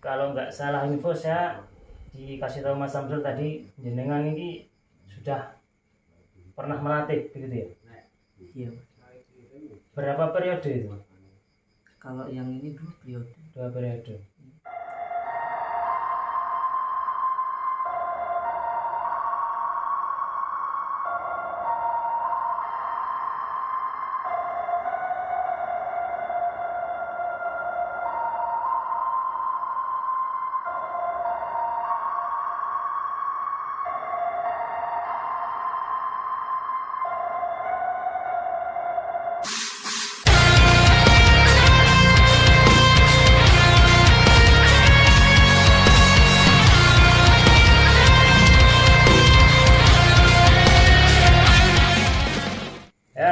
Kalau nggak salah info saya dikasih tahu Mas Samsul tadi, jenengan ini sudah pernah melatih begitu ya? Iya. Berapa periode itu? Kalau yang ini 2 periode. 2 periode.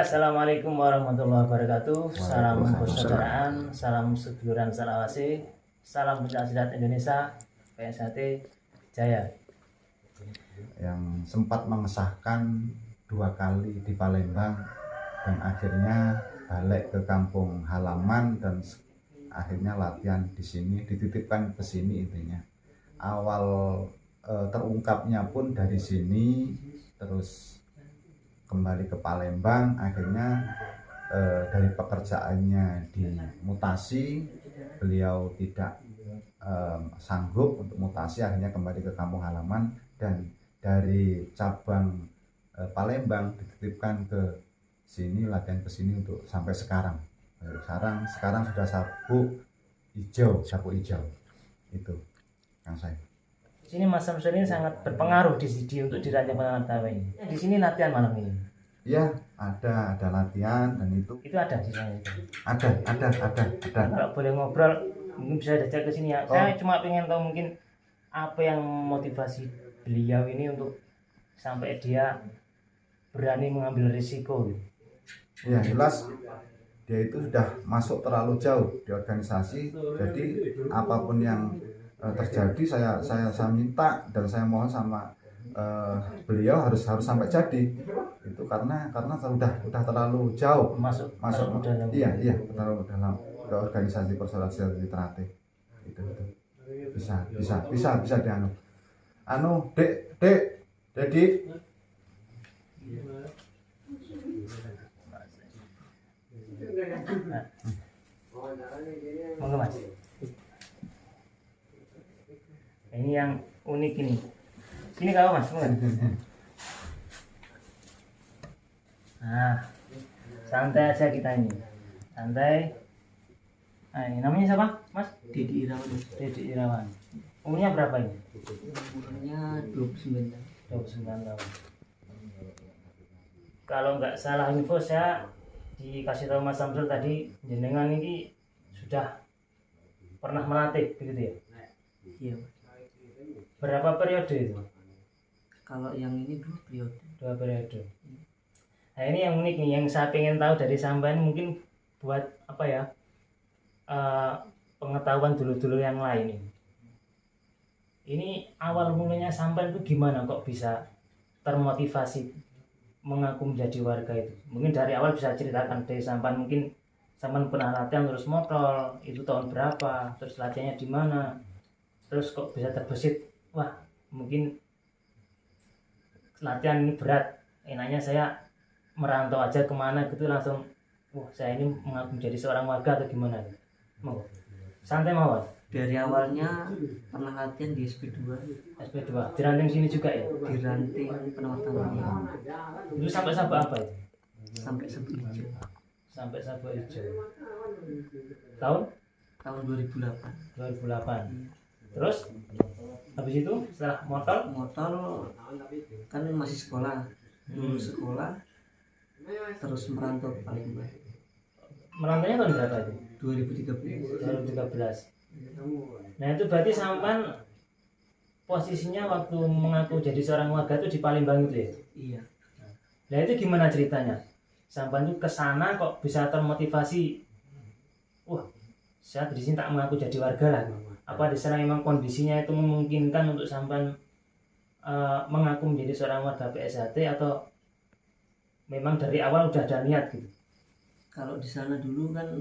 Assalamualaikum warahmatullahi wabarakatuh. Salam persaudaraan, salam seduluran salawasi, salam pencaksilat Indonesia, PSHT Jaya. Yang sempat mengesahkan 2 kali di Palembang dan akhirnya balik ke kampung halaman dan akhirnya latihan di sini, dititipkan ke sini. Intinya awal terungkapnya pun dari sini, terus kembali ke Palembang, akhirnya dari pekerjaannya dimutasi, beliau tidak sanggup untuk mutasi, akhirnya kembali ke kampung halaman dan dari cabang Palembang dititipkan ke sini, latihan ke sini untuk sampai sekarang. Sekarang sudah sapu hijau itu yang saya. Di sini Mas Samsul ini sangat berpengaruh untuk dirancang pengantar ini. Di sini latihan malam ini. Iya, ada latihan dan itu Ada di sana itu. Ada. Kalau boleh ngobrol, mungkin bisa ajak ke sini ya. Saya cuma pengen tahu mungkin apa yang motivasi beliau ini untuk sampai dia berani mengambil risiko gitu. Ya, jelas dia itu sudah masuk terlalu jauh di organisasi. Jadi apapun yang terjadi saya minta dan saya mohon sama beliau harus sampai jadi itu karena sudah terlalu jauh masuk dalam. iya terlalu dalam ke organisasi persaudaraan silat Ternate itu bisa dianggap dek jadi monggo Mas. Ini yang unik ini. Sini kalau Mas, nah, santai aja kita ini, santai. Nah, ini namanya siapa, Mas? Dedi Irawan. Umurnya berapa ini? Umurnya 29 tahun. Kalau nggak salah info saya dikasih tahu Mas Samsul tadi, jenengan ini sudah pernah melatih begitu ya? Iya. Berapa periode itu? Kalau yang ini 2 periode. 2 periode. Nah, ini yang unik nih, yang saya pengen tahu dari sampean mungkin buat apa ya, pengetahuan dulu-dulu yang lain ini. Ini awal mulanya sampean itu gimana kok bisa termotivasi mengaku menjadi warga itu? Mungkin dari awal bisa ceritakan dari sampean, mungkin sampean pernah latihan terus motor, itu tahun berapa, terus latihannya di mana, terus kok bisa terbesit, wah mungkin latihan ini berat, enaknya saya merantau aja kemana gitu, langsung wah saya ini mengaku menjadi seorang warga atau gimana gitu. Mau santai mawar. Dari awalnya pernah latihan di SP2 di ranting sini juga ya, di ranting Penawatangan. itu sampai sabuk apa itu? Sampai sabuk hijau. Sampai sabuk hijau tahun 2008. Terus habis itu setelah motor kan masih sekolah, lulus sekolah terus merantau ke Palembang. merantaunya tahun berapa itu? 2013. Nah itu berarti sampan posisinya waktu mengaku jadi seorang warga itu di Palembang itu ya? Iya. Nah itu gimana ceritanya? Sampan itu kesana kok bisa termotivasi, wah saya di sini tak mengaku jadi warga lah. Apa di sana memang kondisinya itu memungkinkan untuk sampan mengaku menjadi seorang warga PSHT, atau memang dari awal udah ada niat gitu? Kalau di sana dulu kan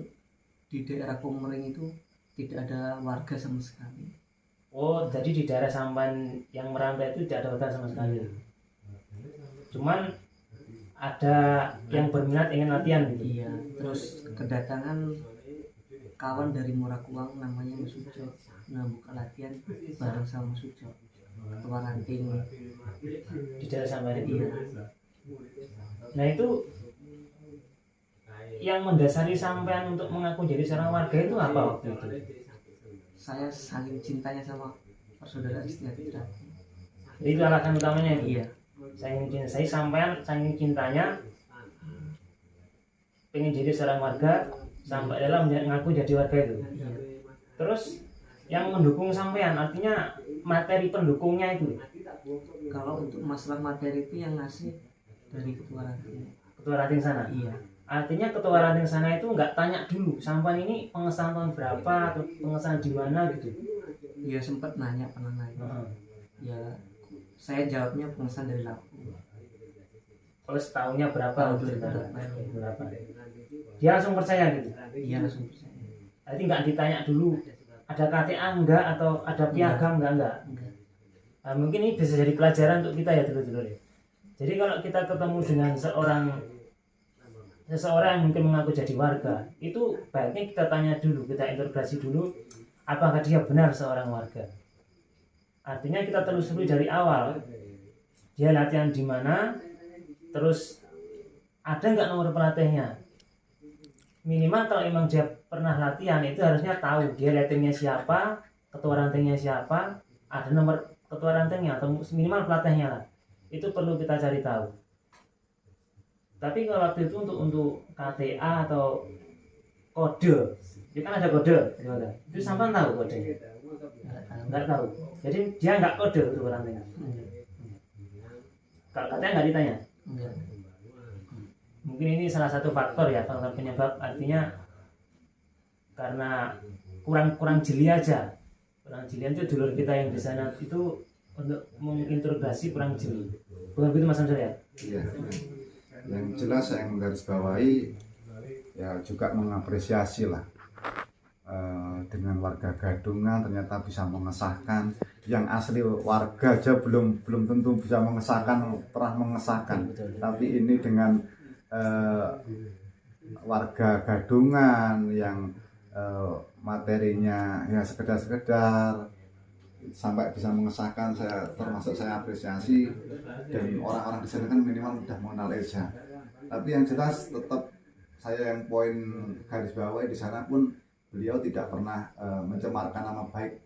di daerah Komering itu tidak ada warga sama sekali. Oh, jadi di daerah sampan yang merantau itu tidak ada hutan sama sekali. Cuman ada yang berminat ingin latihan gitu. Iya, terus kedatangan kawan dari Murakuang namanya Mas Ujo. Nah, buka latihan bareng sama Mas Ujo. Ketua ranting. Di daerah sampan itu. Iya. Nah, itu yang mendasari sampean untuk mengaku jadi seorang warga itu apa waktu itu? Saya saking cintanya sama persaudaraan Setiati Trisakti. Jadi itu alasan utamanya itu. Iya. Saya sampean saking cintanya pengen jadi seorang warga sampai dalam mengaku jadi warga itu. Iya. Terus yang mendukung sampean artinya materi pendukungnya itu Kalau untuk masalah materi itu yang ngasih dari ketua ranting. ketua ranting sana. Iya. Artinya ketua ranting sana itu nggak tanya dulu sampean ini pengesahan tahun berapa atau pengesahan di mana gitu. Dia sempat pernah nanya. Heeh. Ya, saya jawabnya pengesahan dari Laku. Kalau setahunnya berapa Tahun gitu, berapa. dia langsung percaya gitu. Iya, langsung percaya. Jadi nggak ditanya dulu ada KTA enggak atau ada piagam enggak. Enggak. Nah, mungkin ini bisa jadi pelajaran untuk kita ya dulu-dulu ya. Jadi kalau kita ketemu dengan seseorang yang mungkin mengaku jadi warga, itu baiknya kita tanya dulu, kita interogasi dulu apakah dia benar seorang warga. Artinya kita telusuri dari awal, dia latihan di mana, terus ada nggak nomor pelatihnya. Minimal kalau emang dia pernah latihan itu harusnya tahu dia latihannya siapa, ketua rantingnya siapa, ada nomor ketua rantingnya atau minimal pelatihnya lah. Itu perlu kita cari tahu. Tapi kalau waktu itu untuk KTA atau kode, itu kan ada kode, itu sampai tahu kodenya? Nggak tahu. Jadi dia nggak kode untuk rantingnya. Kalau KTA nggak ditanya. Enggak. Mungkin ini salah satu faktor ya, faktor penyebab, artinya karena kurang jeli aja. Kurang jeli itu dulur kita yang di sana itu untuk menginterogasi kurang jeli. Bukan begitu Mas Samsul ya? Iya. Yang jelas saya menggarisbawahi ya juga mengapresiasi lah dengan warga Gadungan ternyata bisa mengesahkan, yang asli warga aja belum tentu bisa mengesahkan, pernah mengesahkan. Tapi ini dengan warga Gadungan yang materinya ya sekedar sampai bisa mengesahkan, termasuk saya apresiasi. Dan orang-orang di sana kan minimal sudah mengenal Eza. Tapi yang jelas tetap saya yang poin garis bawahi di sana pun beliau tidak pernah mencemarkan nama baik,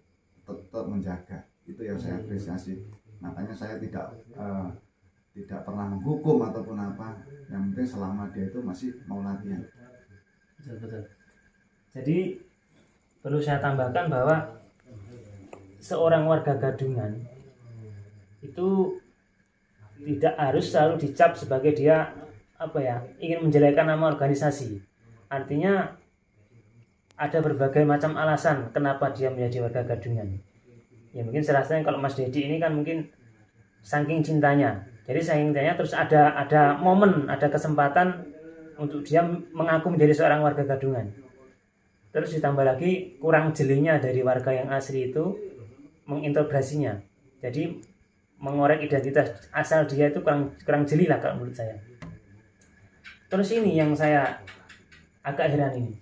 tetap menjaga. Itu yang saya apresiasi. Makanya saya tidak pernah menghukum ataupun apa. Yang penting selama dia itu masih mau latihan. Betul. Jadi perlu saya tambahkan bahwa seorang warga Gadungan itu tidak harus selalu dicap sebagai dia ingin menjelekkan nama organisasi. Artinya ada berbagai macam alasan kenapa dia menjadi warga Gadungan. Ya mungkin serasanya kalau Mas Dedi ini kan mungkin saking cintanya. Jadi saking cintanya terus ada momen, ada kesempatan untuk dia mengaku menjadi seorang warga Gadungan. Terus ditambah lagi kurang jelinya dari warga yang asli itu mengintegrasinya. Jadi mengorek identitas asal dia itu kurang jeli lah kalau menurut saya. Terus ini yang saya agak heran ini.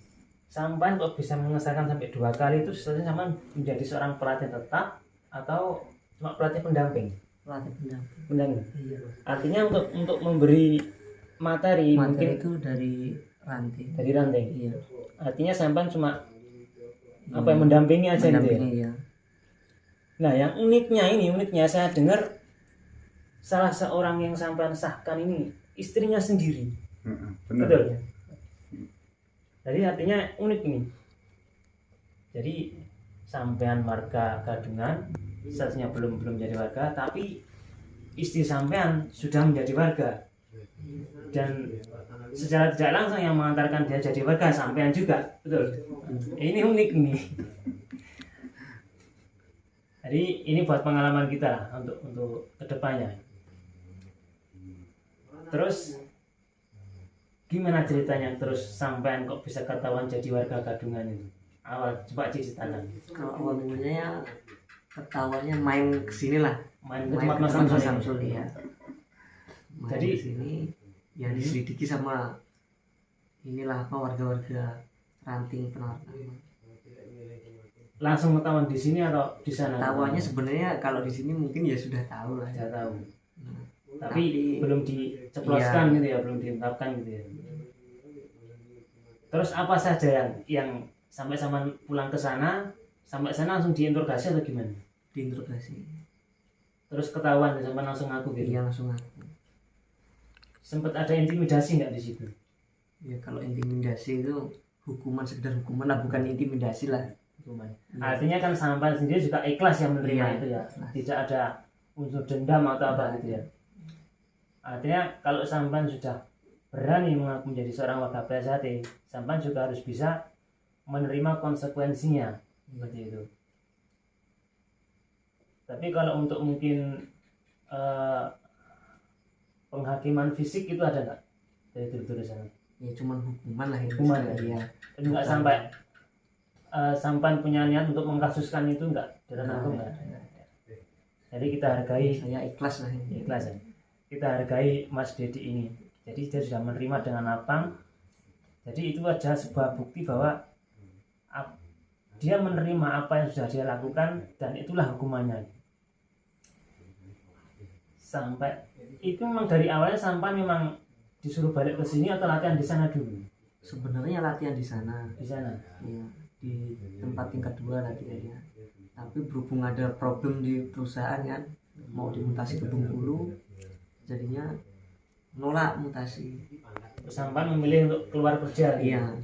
Sampai kok bisa mengesahkan sampai 2 kali itu sebenarnya sampai menjadi seorang pelatih tetap atau cuma pelatih pendamping? Pelatih pendamping. Pendamping. Iya. Artinya untuk memberi materi mungkin itu dari ranting. dari ranting. Iya. Artinya sampai cuma mendampingi aja gitu ya. Iya. Nah, yang uniknya saya dengar salah seorang yang sampean sahkan ini istrinya sendiri. Benar. Betul. Jadi artinya unik ini. Jadi sampean warga Gadungan, statusnya belum jadi warga, tapi istri sampean sudah menjadi warga. Dan secara tidak langsung yang mengantarkan dia jadi warga sampean juga, betul. Ini unik ini. Jadi ini buat pengalaman kita lah untuk kedepannya. Terus gimana ceritanya terus sampean kok bisa ketahuan jadi warga Gadungan itu? Awal coba ceritakan. Kalau awal mulanya ketawanya main kesini lah, main ke main tempat ke Mas tempat Samsul Mas ini. Samsul ya. Main Jadi- kesini ya diselidiki sama inilah apa warga-warga ranting penawar tambang. Langsung ketahuan di sini atau di sana? Tawanya sebenarnya kalau di sini mungkin ya sudah tahu lah. saya tahu. Nah, Tapi belum diceploskan gitu ya, belum diungkapkan gitu ya. Terus apa saja yang sampai sama pulang ke sana, sampai sana langsung diinterogasi atau gimana? diinterogasi. Terus ketahuan sampai langsung ngaku gitu. Iya langsung aku. Sempat ada intimidasi nggak di situ? Ya kalau intimidasi itu hukuman, sekedar hukuman lah, bukan intimidasi lah. Hukuman. Iya. Artinya kan sampai sendiri juga ikhlas yang menerima Iya, itu ya. ikhlas. Tidak ada unsur dendam atau apa gitu ya. Artinya kalau sampan sudah berani mengaku menjadi seorang warga PSHT, sampan juga harus bisa menerima konsekuensinya seperti itu. Tapi kalau untuk mungkin penghakiman fisik itu ada nggak dari tutur sana? Ya cuman hukuman lah itu. Hukuman, ya. Tapi nggak sampai sampan punya niat untuk mengkasuskan itu nggak dalam Nah, hukum nggak? Jadi kita hargai saya ikhlas lah ini. ikhlas ya. Kita hargai Mas Dedi ini. Jadi dia sudah menerima dengan lapang. Jadi itu adalah sebuah bukti bahwa dia menerima apa yang sudah dia lakukan dan itulah hukumannya. Sampai itu memang dari awalnya sampai memang disuruh balik ke sini atau latihan di sana dulu. Sebenarnya latihan di sana. Di sana. Ya, di tempat tingkat 2 latihannya. Tapi berhubung ada problem di perusahaan kan, mau dimutasi ke Bengkulu, jadinya nolak mutasi. Sampai memilih untuk keluar kerja. Iya.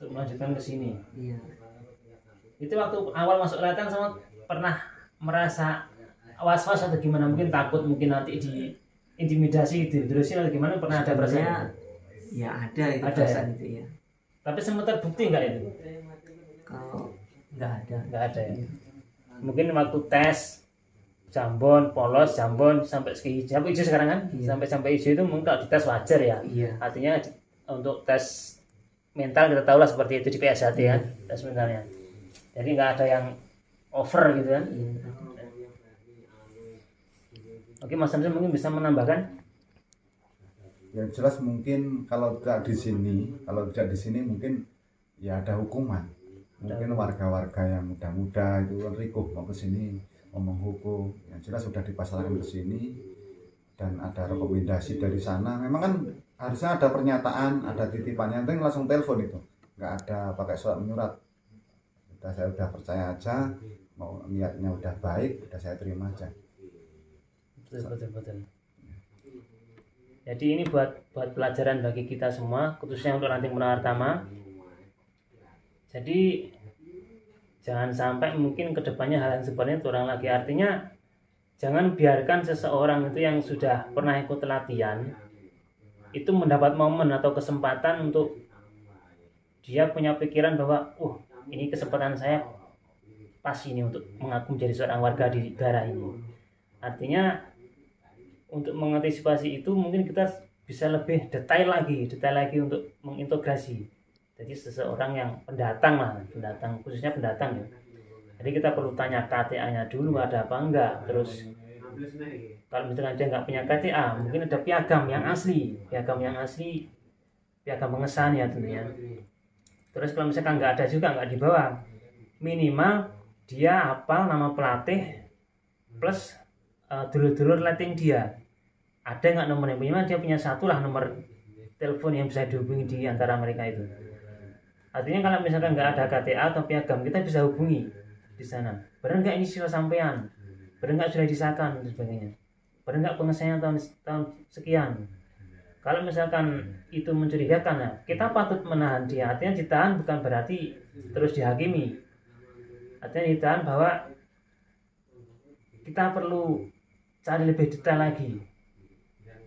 Untuk melanjutkan ke sini. Iya. Itu waktu awal masuk latihan sama pernah merasa was-was atau gimana, mungkin takut mungkin nanti di intimidasi terusin atau gimana, pernah ada perasaan? Ya ada itu Ada, perasaan itu ya. Tapi sempat terbukti nggak itu? Kalau nggak ada. Nggak ada ya. Mungkin waktu tes jambon, polos, jambon sampai hijau sekarang kan? Iya. Sampai hijau itu mungkin kalau dites wajar ya. Iya. Artinya untuk tes mental kita tahu lah seperti itu di PSHT kan, tes mentalnya. Jadi nggak ada yang over gitu kan. Iya. Oke, Mas Samsul mungkin bisa menambahkan. Yang jelas mungkin kalau tidak di sini mungkin ya ada hukuman. Mungkin warga-warga yang muda-muda itu kan rikuh mau ke sini ngomong hukum. Yang jelas sudah dipasarkan ke sini dan ada rekomendasi dari sana. Memang kan harusnya ada pernyataan, ada titipannya, itu langsung telepon itu. Nggak ada pakai surat menyurat. Saya udah percaya aja, mau niatnya udah baik, udah saya terima aja. Betul. Jadi ini buat pelajaran bagi kita semua, khususnya untuk Ranting Purnawardhama. Jadi jangan sampai mungkin kedepannya hal yang sebenarnya terulang lagi. Artinya jangan biarkan seseorang itu yang sudah pernah ikut latihan itu mendapat momen atau kesempatan untuk dia punya pikiran bahwa ini kesempatan saya pas ini untuk mengaku menjadi seorang warga di daerah ini. Artinya untuk mengantisipasi itu mungkin kita bisa lebih detail lagi untuk mengintegrasi. Jadi seseorang yang pendatang khususnya pendatang ya. Jadi kita perlu tanya KTA-nya dulu ada apa enggak. Terus kalau misalnya dia nggak punya KTA, mungkin ada piagam yang asli, piagam pengesahan ya tentunya. Terus kalau misalkan nggak ada juga, nggak dibawa, minimal dia hafal nama pelatih plus dulur-dulur letting dia. Ada nggak nomornya? Minimal dia punya satu lah nomor telepon yang bisa dihubungi di antara mereka itu. Artinya kalau misalkan nggak ada KTA atau piagam, kita bisa hubungi di sana. Benar nggak ini sudah sampean? Benar nggak sudah disahkan dan sebagainya? Benar nggak pengesahannya tahun sekian? Kalau misalkan itu mencurigakan, ya, kita patut menahan dia. Artinya ditahan bukan berarti terus dihakimi. Artinya ditahan bahwa kita perlu cari lebih detail lagi.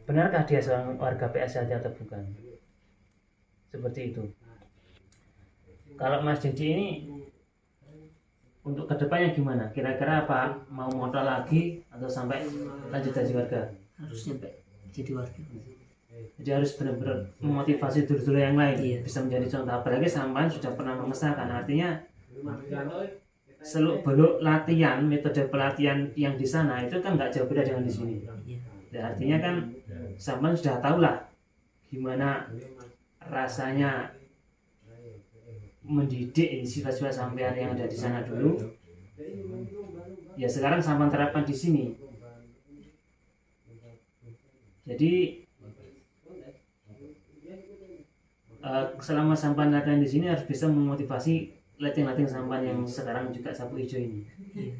Benarkah dia seorang warga PSHT atau bukan? Seperti itu. Kalau Mas Dedi ini untuk kedepannya gimana? Kira-kira apa? Mau modal lagi atau sampai lanjut jadi warga? Harusnya jadi warga. Jadi harus benar-benar memotivasi dulur-dulur yang lain. Iya. Bisa menjadi contoh. Apalagi sampai sudah pernah mengesahkan. Artinya seluk beluk latihan, metode pelatihan yang di sana itu kan nggak jauh beda dengan di sini. Iya. Ya, artinya kan sampean sudah tahu lah gimana rasanya mendidik siswa-siswa sampean yang ada di sana dulu. Ya sekarang sampean terapkan di sini. Jadi selama sampean latihan di sini harus bisa memotivasi latihan-latihan sampean yang sekarang juga sapu hijau ini.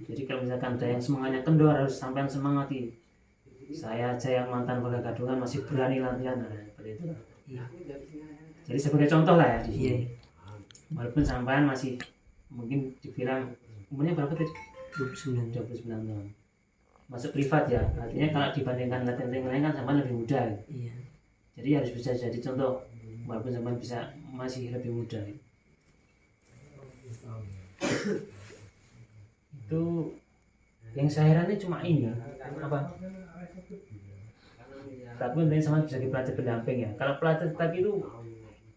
Jadi kalau misalkan ada yang semangatnya kendor, harus sampean semangati. Saya aja yang mantan warga Gadungan masih berani latihan, nah, seperti itu. Iya. Jadi sebagai contoh lah ya di sini. Iya. Walaupun sampean masih mungkin dibilang umurnya berapa tadi? 29. 29 tahun. Masuk privat ya. Artinya kalau dibandingkan latihan yang lain kan sampean lebih muda. Iya. Jadi harus bisa jadi contoh walaupun sampean bisa masih lebih muda. Itu yang saya herannya cuma ini apa? Tapi nanti sama bisa jadi pelatih pendamping ya. Kalau pelatih tetap itu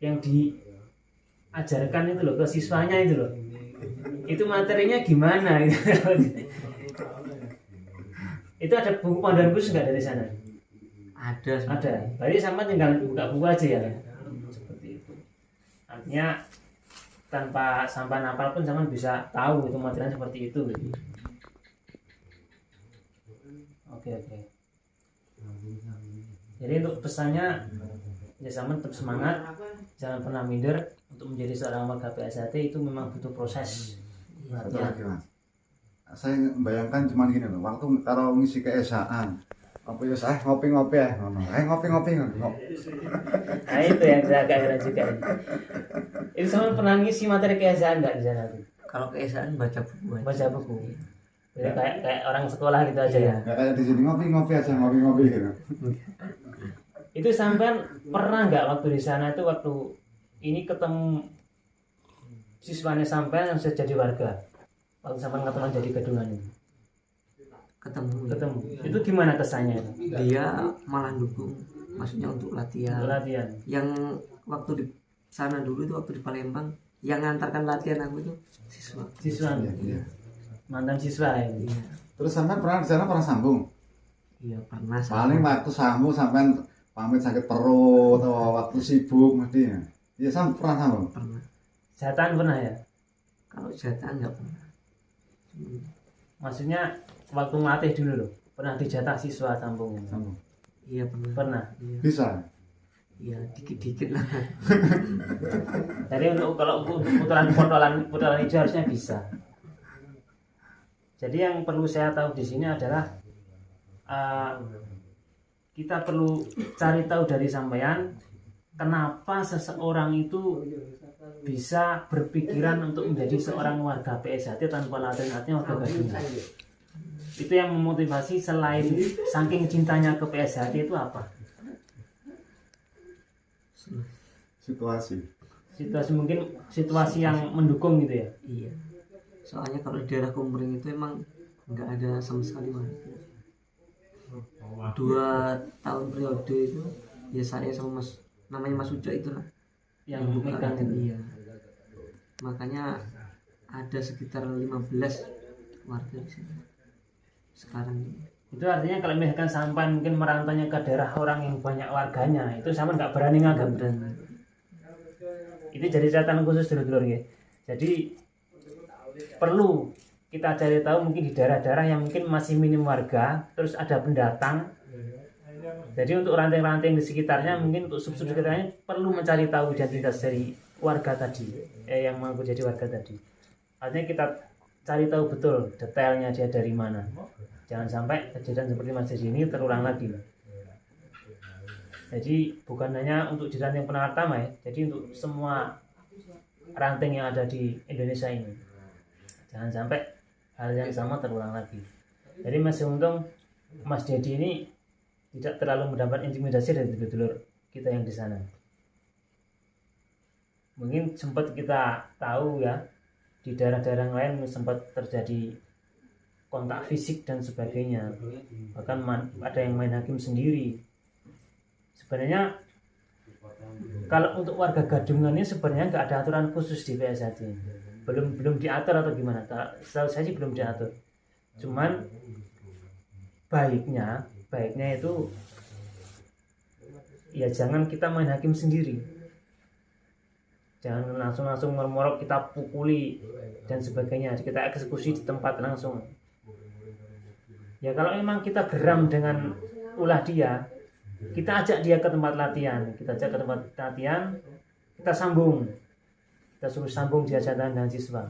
yang diajarkan itu loh ke siswanya itu loh. Itu materinya gimana? Itu ada buku panduan khusus nggak dari sana? Ada. Ada. Berarti sama tinggal buka buku aja ya. Seperti itu. Artinya tanpa sampai hafal pun sama bisa tahu itu materinya seperti itu. Oke. Jadi untuk pesannya ya sama tetap semangat, jangan pernah minder. Untuk menjadi seorang warga PSHT itu memang butuh proses. Satu lagi Mas, saya membayangkan cuman gini loh, waktu kalau ngisi keesaan apa ya saya ngopi-ngopi ya, ngopi-ngopi. Nah itu yang saya agak heran juga. Itu sama pernah ngisi materi keesaan nggak di sana? Kalau keesaan baca buku aja. Baca buku. Jadi kayak orang sekolah gitu aja ya. Ya kayak di sini ngopi-ngopi aja, ngopi-ngopi gitu. Itu sampean pernah nggak waktu di sana itu waktu ini ketemu siswanya sampean yang sudah jadi warga? Waktu sampean ketemu jadi Gadungan itu. Ketemu. Itu gimana kesannya? Dia malah dukung, maksudnya untuk latihan. Latihan. Yang waktu di sana dulu itu waktu di Palembang, yang ngantarkan latihan aku itu siswa. Iya. Mantan siswa ya. Iya. Terus sampean pernah di sana pernah sambung? Iya pernah. Paling waktu sambung sampean pamit sakit perut atau waktu sibuk mesti. Iya pernah sambung. Pernah. Jatahan pernah ya? Kalau jatah nggak pernah. Maksudnya waktu ngelatih dulu loh. Pernah dijatah siswa sambung. Sambung. Iya pernah. Pernah. Iya. Bisa. Iya dikit-dikit lah. Jadi kalau untuk putaran hijau harusnya bisa. Jadi yang perlu saya tahu di sini adalah kita perlu cari tahu dari sampean kenapa seseorang itu bisa berpikiran untuk menjadi seorang warga PSHT tanpa latihan warga Gadungan. Itu yang memotivasi selain saking cintanya ke PSHT itu apa? Situasi Situasi yang mendukung gitu ya. Iya. Soalnya kalau di daerah Kumbering itu emang nggak ada sama sekali warga. 2 tahun periode itu ya saya sama namanya Mas Uja itulah Yang buka megang dan itu. iya. Makanya ada sekitar 15 warga di sini sekarang ini. Itu artinya kalau misalkan sampai mungkin merantaunya ke daerah orang yang banyak warganya, itu sampai nggak berani ngagap. Dan Itu jadi catatan khusus dulur-dulur ya. Jadi perlu kita cari tahu mungkin di daerah-daerah yang mungkin masih minim warga, terus ada pendatang. Jadi untuk ranting-ranting di sekitarnya, mungkin untuk sub-sub sekitarnya perlu mencari tahu identitas dari warga tadi, yang mau jadi warga tadi. Artinya kita cari tahu betul detailnya dia dari mana. Jangan sampai kejadian seperti Mas Desi ini terulang lagi. Jadi bukan hanya untuk di ranting Penartama ya, jadi untuk semua ranting yang ada di Indonesia ini. Jangan sampai hal yang sama terulang lagi. Jadi masih untung Mas Dedi ini tidak terlalu mendapat intimidasi dari dulur kita yang di sana. Mungkin sempat kita tahu ya di daerah-daerah lain sempat terjadi kontak fisik dan sebagainya. Bahkan ada yang main hakim sendiri. Sebenarnya kalau untuk warga Gadungan ini sebenarnya nggak ada aturan khusus di PSHT. belum diatur atau gimana? Setahu saya sih belum diatur. Cuman baiknya itu ya jangan kita main hakim sendiri, jangan langsung mermorok kita pukuli dan sebagainya, kita eksekusi di tempat langsung. Ya kalau memang kita geram dengan ulah dia, kita ajak dia ke tempat latihan, kita sambung, kita suruh sambung dia dan siswa.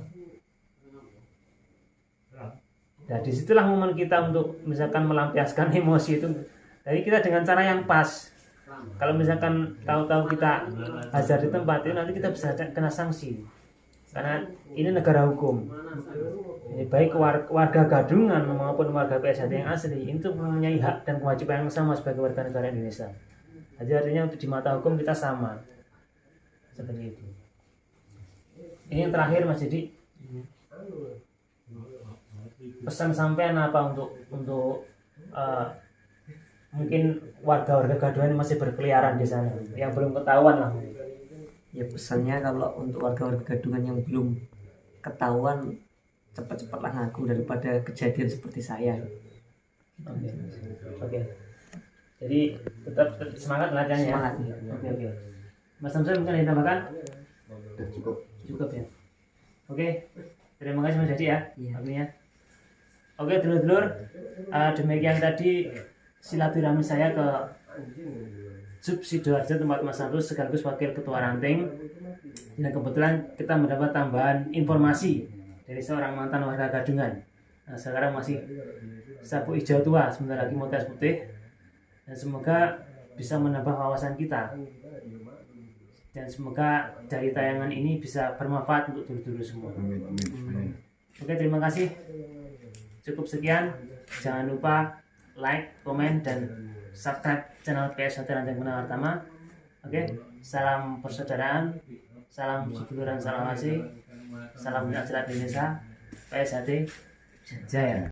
Nah disitulah momen kita untuk misalkan melampiaskan emosi itu. Jadi kita dengan cara yang pas. Kalau misalkan tahu-tahu kita hajar di tempat itu, nanti kita bisa kena sanksi. Karena ini negara hukum. Jadi baik warga Gadungan maupun warga PSHT yang asli itu mempunyai hak dan kewajiban yang sama sebagai warga negara Indonesia. Jadi artinya untuk di mata hukum kita sama. Seperti itu. Ini yang terakhir Mas Didi. Pesan sampean apa untuk mungkin warga-warga Gadungan masih berkeliaran di sana yang belum ketahuan lah. Ya pesannya kalau untuk warga-warga Gadungan yang belum ketahuan, cepat-cepatlah ngaku daripada kejadian seperti saya. Oke. Jadi tetap semangat latihannya. Semangat. Oke. Mas Samsul mungkin ada tambahkan? Cukup ya. Oke. Terima kasih Mas Dadi ya. Akhirnya. Oke, dulur-dulur, demikian tadi silaturahmi saya ke Sub Sidoarjo tempat Mas Samsul sekaligus Wakil Ketua Ranting. Dan kebetulan kita mendapat tambahan informasi dari seorang mantan warga Gadungan. Nah, sekarang masih sapu hijau tua, sebentar lagi mau tes putih. Dan semoga bisa menambah wawasan kita. Dan semoga dari tayangan ini bisa bermanfaat untuk dulur-dulur semua. Oke, terima kasih. Cukup sekian. Jangan lupa like, komen, dan subscribe channel PSHT Ranting Gunawartama. Oke, salam persaudaraan, salam seduluran, salam kasih, salam ajaran Indonesia, PSHT Jaya.